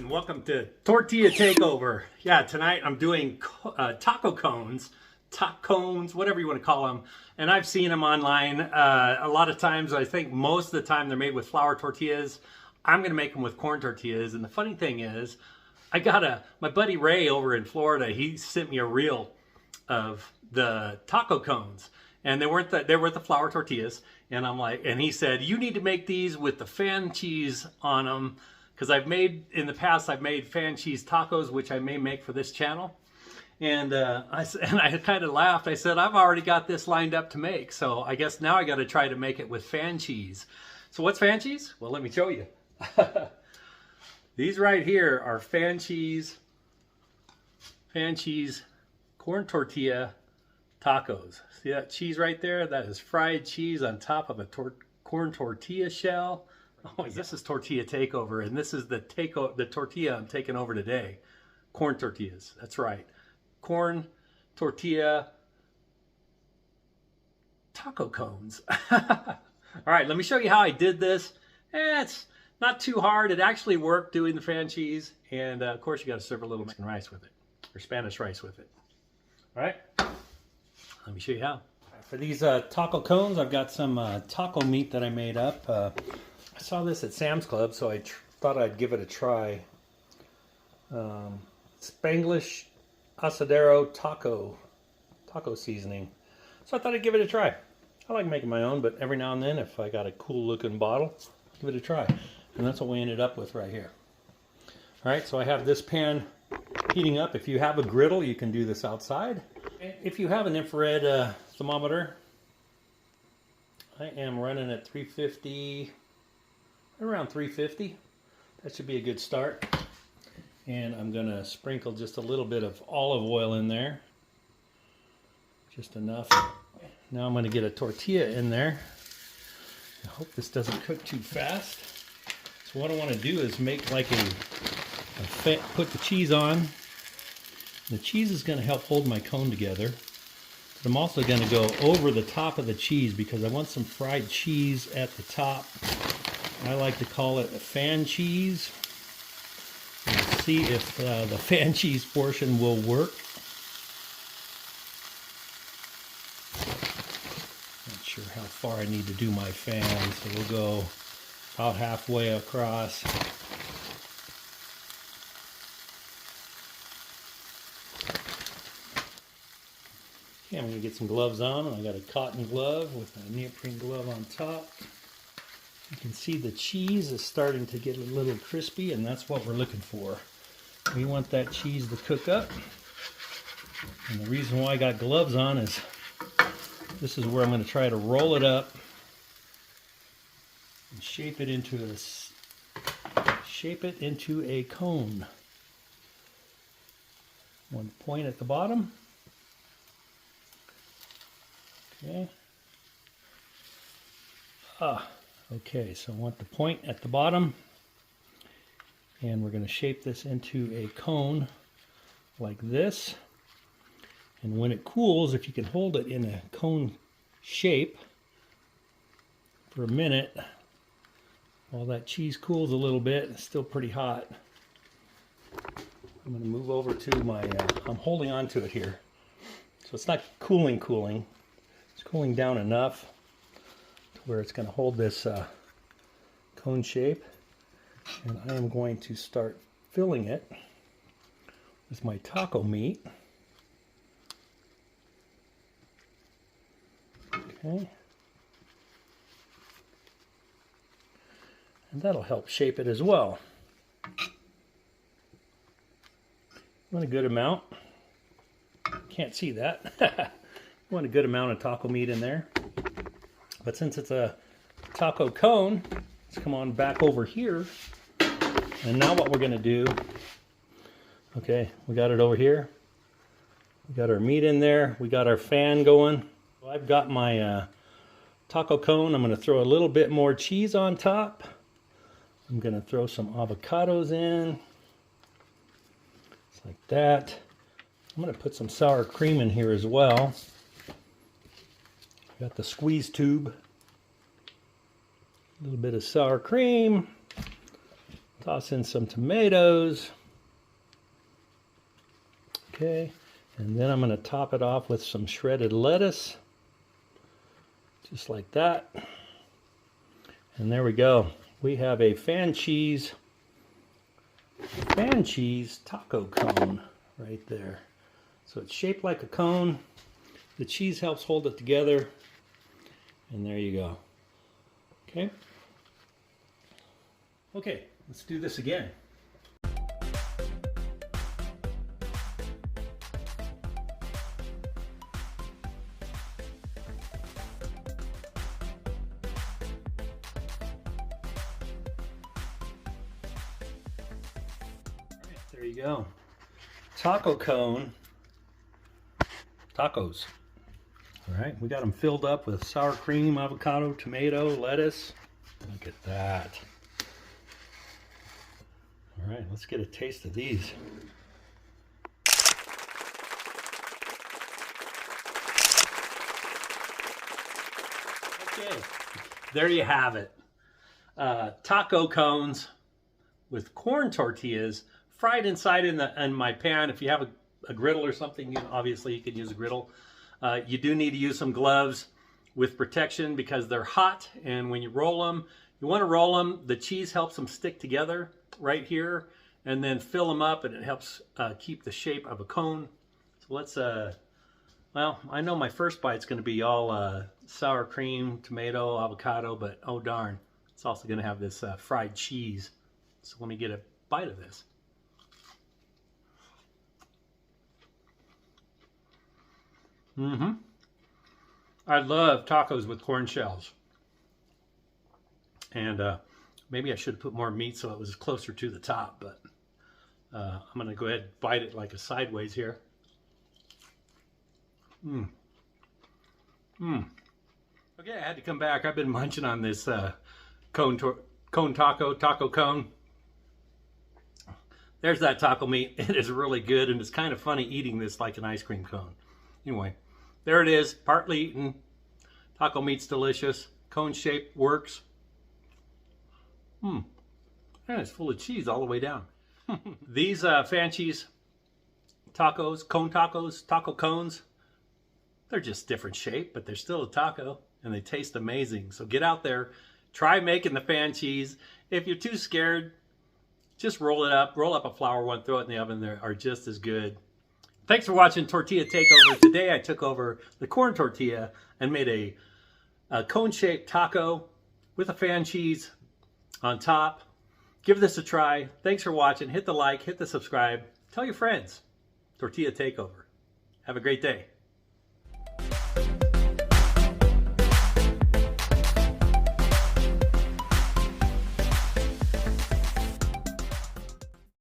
and welcome to Tortilla Takeover. Yeah, tonight I'm doing taco cones, whatever you want to call them. And I've seen them online. A lot of times, I think most of the time they're made with flour tortillas. I'm going to make them with corn tortillas. And the funny thing is, my buddy Ray over in Florida, he sent me a reel of the taco cones. And they were the flour tortillas. And I'm like, and he said, you need to make these with the fan cheese on them. Because in the past, I've made fan cheese tacos, which I may make for this channel. And I kind of laughed. I said, I've already got this lined up to make. So I guess now I got to try to make it with fan cheese. So what's fan cheese? Well, let me show you. These right here are fan cheese corn tortilla tacos. See that cheese right there? That is fried cheese on top of a corn tortilla shell. Oh, yeah. This is Tortilla Takeover, and this is the tortilla I'm taking over today. Corn tortillas. That's right. Corn tortilla taco cones. All right, let me show you how I did this. It's not too hard. It actually worked doing the fan cheese, and of course you got to serve a little Mexican rice with it, or Spanish rice with it. All right, let me show you how. For these taco cones, I've got some taco meat that I made up. I saw this at Sam's Club, so I thought I'd give it a try. Spanglish Asadero taco seasoning. So I thought I'd give it a try. I like making my own, but every now and then, if I got a cool looking bottle, give it a try. And that's what we ended up with right here. All right, so I have this pan heating up. If you have a griddle, you can do this outside. If you have an infrared thermometer, I am running at 350, around 350. That should be a good start. And I'm going to sprinkle just a little bit of olive oil in there. Just enough. Now I'm going to get a tortilla in there. I hope this doesn't cook too fast. So what I want to do is make like put the cheese on. The cheese is going to help hold my cone together. But I'm also going to go over the top of the cheese because I want some fried cheese at the top. I like to call it a fan cheese. And see if the fan cheese portion will work. Not sure how far I need to do my fan, so we'll go about halfway across. Okay, I'm going to get some gloves on, and I got a cotton glove with a neoprene glove on top. You can see the cheese is starting to get a little crispy, and that's what we're looking for. We want that cheese to cook up. And the reason why I got gloves on is this is where I'm going to try to roll it up and shape it into a cone. One point at the bottom. Okay. Okay, so I want the point at the bottom, and we're going to shape this into a cone like this. And when it cools, if you can hold it in a cone shape for a minute, while that cheese cools a little bit, it's still pretty hot. I'm going to move over to my, I'm holding on to it here. So it's not cooling. It's cooling down enough where it's going to hold this cone shape, and I am going to start filling it with my taco meat. Okay, and that'll help shape it as well. Want a good amount. Can't see that. Want a good amount of taco meat in there. But since it's a taco cone, let's come on back over here. And now what we're going to do, okay, we got it over here. We got our meat in there. We got our fan going. So I've got my taco cone. I'm going to throw a little bit more cheese on top. I'm going to throw some avocados in. Just like that. I'm going to put some sour cream in here as well. Got the squeeze tube. A little bit of sour cream. Toss in some tomatoes. Okay, and then I'm going to top it off with some shredded lettuce. Just like that. And there we go. We have a fan cheese taco cone right there. So it's shaped like a cone. The cheese helps hold it together. And there you go. Okay. Okay, let's do this again. There you go. Taco cone tacos. All right, we got them filled up with sour cream, avocado, tomato, lettuce. Look at that. All right, let's get a taste of these. Okay, there you have it. Taco cones with corn tortillas fried inside in my pan. If you have a griddle or something, obviously you could use a griddle. You do need to use some gloves with protection because they're hot, and when you roll them, you want to roll them. The cheese helps them stick together right here, and then fill them up, and it helps keep the shape of a cone. So let's, well, I know my first bite's going to be all sour cream, tomato, avocado, but oh darn, it's also going to have this fried cheese. So let me get a bite of this. I love tacos with corn shells. And maybe I should have put more meat so it was closer to the top, but I'm going to go ahead and bite it like a sideways here. Okay, I had to come back. I've been munching on this taco cone. There's that taco meat. It is really good, and it's kind of funny eating this like an ice cream cone. Anyway, there it is, partly eaten. Taco meat's delicious. Cone shape works. And it's full of cheese all the way down. These fan cheese tacos, taco cones, they're just different shape, but they're still a taco, and they taste amazing. So get out there, try making the fan cheese. If you're too scared, just roll it up. Roll up a flour one, throw it in the oven. They are just as good. Thanks for watching Tortilla Takeover. Today I took over the corn tortilla and made a cone-shaped taco with a fan cheese on top. Give this a try. Thanks for watching. Hit the like, hit the subscribe. Tell your friends. Tortilla Takeover. Have a great day.